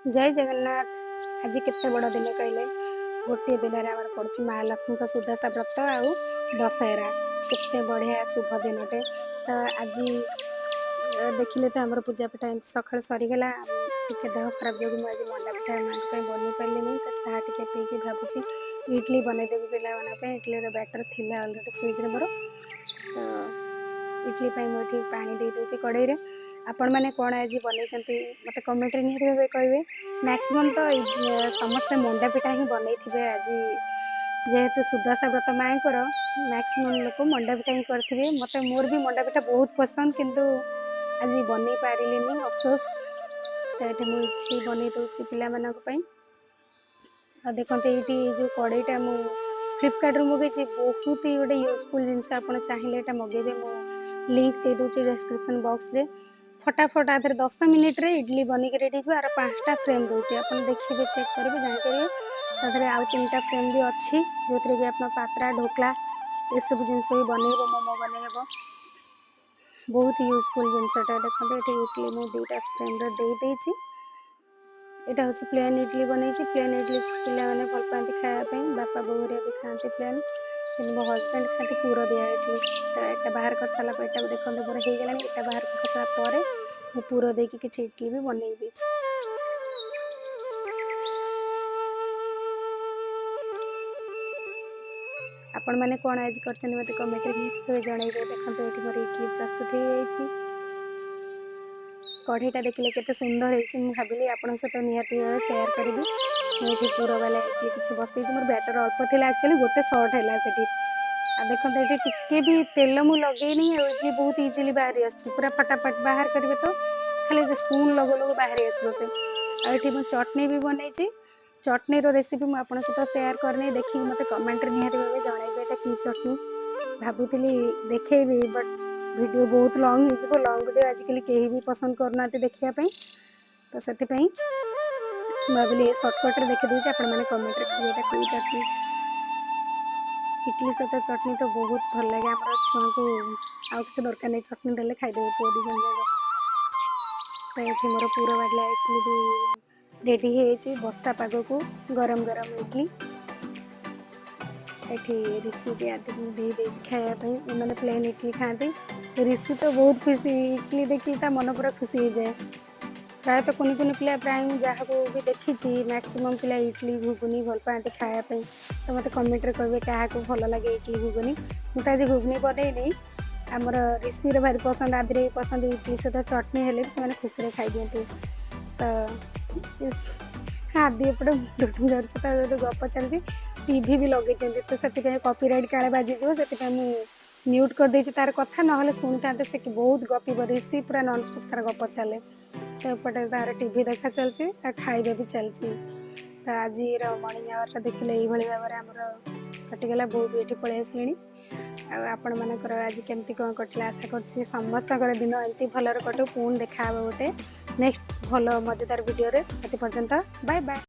जय जगन्नाथ। आज केते बड़ दिन कहले गोटे दिन पड़े महालक्ष्मी सुदशा व्रत आउ दशहरा केते बढ़िया शुभ दिनटे। तो आज देखिले तो आमर पूजा पिठा एमती सकाल सरीगला टे देह खराब जो मुझे मंडा पिठा माँ बन पारे तो चाह टे पीकि भावुँ इडली बनईदेवी पे इडली बैटर थी अलरेडी फ्रिज मोर तो इडली मुझे पानी दे दूसरी कड़े आपण मैंने कौन आज बनई मत कमेंट निहत भाव कहे। मैक्सिमम तो समस्ते मंडा पिठा ही बनई आज जेहेतु सुदशा व्रत माँ को मैक्सिमम लोग मंडा पिठा ही करेंगे। मत मोर भी मंडा पिठा बहुत पसंद किंतु आज बनई पारे अफसोस। तो ये मुझे इडली बनई दूसरी पाई देखते ये जो कड़ईटा मु फ्लिपकार्ट मगेची बहुत ही गोटे यूजफुल जिनस आप चाहिए मगेबे मो लिंक दे दूसरी डिस्क्रिप्शन बॉक्स रे फटाफट आधे 10 मिनिट रे इडली बनिक रेडी आर 5टा फ्रेम दूसरी आप देखिए चेक करेंगे जापर तादे आउ 3टा फ्रेम भी अच्छी जो थी कि आप पात्रा ढोकला ये सब जिनस भी बनइब मोमो बनइब बहुत यूजफुल जिनसटा देखते ये इडली मुझे 2टा फ्रेम रे यहाँ हूँ प्लेन इडली बनई प्लेन इडली पे भल पाती खायापी बापा बोहरिया भी खाती प्लेन कि मो हजबैंड खाती पूर दिया इडली। तो यहाँ बाहर कर सारा देखते मोर हो गला यहाँ बाहर कर मु पूर देकी किसी इडली भी बनईबी। आपण मैंने कौन आज कर मत कमेंट निहत जनइबे। देखते ये मोर इडली प्रस्तुत हो जाए कढ़ईटा देखिले केते सुंदर होती भाविली आपण सहित निहाती सेयार करी मुझे पूरा वाला इडली किसी बसई मोर बैटर अल्प थी एक्चुअली गोटे सर्ट है से देखते ये टिके भी तेल मु लगेनी इडली बहुत इजिली बाहरी पूरा फटाफट बाहर करेंगे तो खाली स्पून लगो लगो बाहरी आसो से आठी मुझे चटनी भी बनई चटनी रेसिपी मुझे सहित सेयार करनी देखिए मत कमेंट निहाती भाव जनइबे एटा कि चटनी भावुली देखेबी बट वीडियो बहुत लॉन्ग हो लॉन्ग वीडियो आजिकल कहीं भी पसंद करना देखापी तो से भाविली सर्टकट देखीदे आपण मैंने कमेंट करेंगे कौ चटनी इडली सहित चटनी तो बहुत भल लगे आम छुआ को आउ कि दरकार नहीं चटनी देले खाईदेवे पुओ दी जन तो ये मोर पूरा बाटला इडली भी रेडी है वर्षा पाग को गरम गरम इडली ये ऋषि भी आदि दे खायापी मैंने प्लेन इडली खाती ऋषि तो बहुत खुशी इडली देखी मन पूरा खुशी हो जाए प्राय तो कुनि कुनि पिला प्राय जहाँ को भी देखी मैक्सिमम पिला इडली घुगुनी भल पाती खायापी तो मत कमेंट रे कहे क्या भल लगे इडली घुगुनी मुझे आज घुगुनी बनईनी आमर ऋषि भारी पसंद आदि भी पसंद इडली सहित चटनी हेल्ले से खुशी खाई दिखती तो आदि एपटे मुंड तो गप चलती टीवी भी लगे तो से कॉपीराइट काले बाजिज से म्यूट कर देछि तार कथा ना शुणी था से बहुत गपीब ऋषि पूरा नॉनस्टॉप तार गप चले तो एपटे तार टीवी देखा चलती खाଇବା भी चलती। तो आज मॉर्निंग आवर देखिले ये भाव में आमर कटिगला बो भी ये पलि आसली आपण मानकर आज केमती कौन कटिला आशा कर समस्त दिन एमती भलर कटू पुणी देखा गोटे नेक्स्ट भल मजेदार वीडियो से पर्यंत बाय बाय।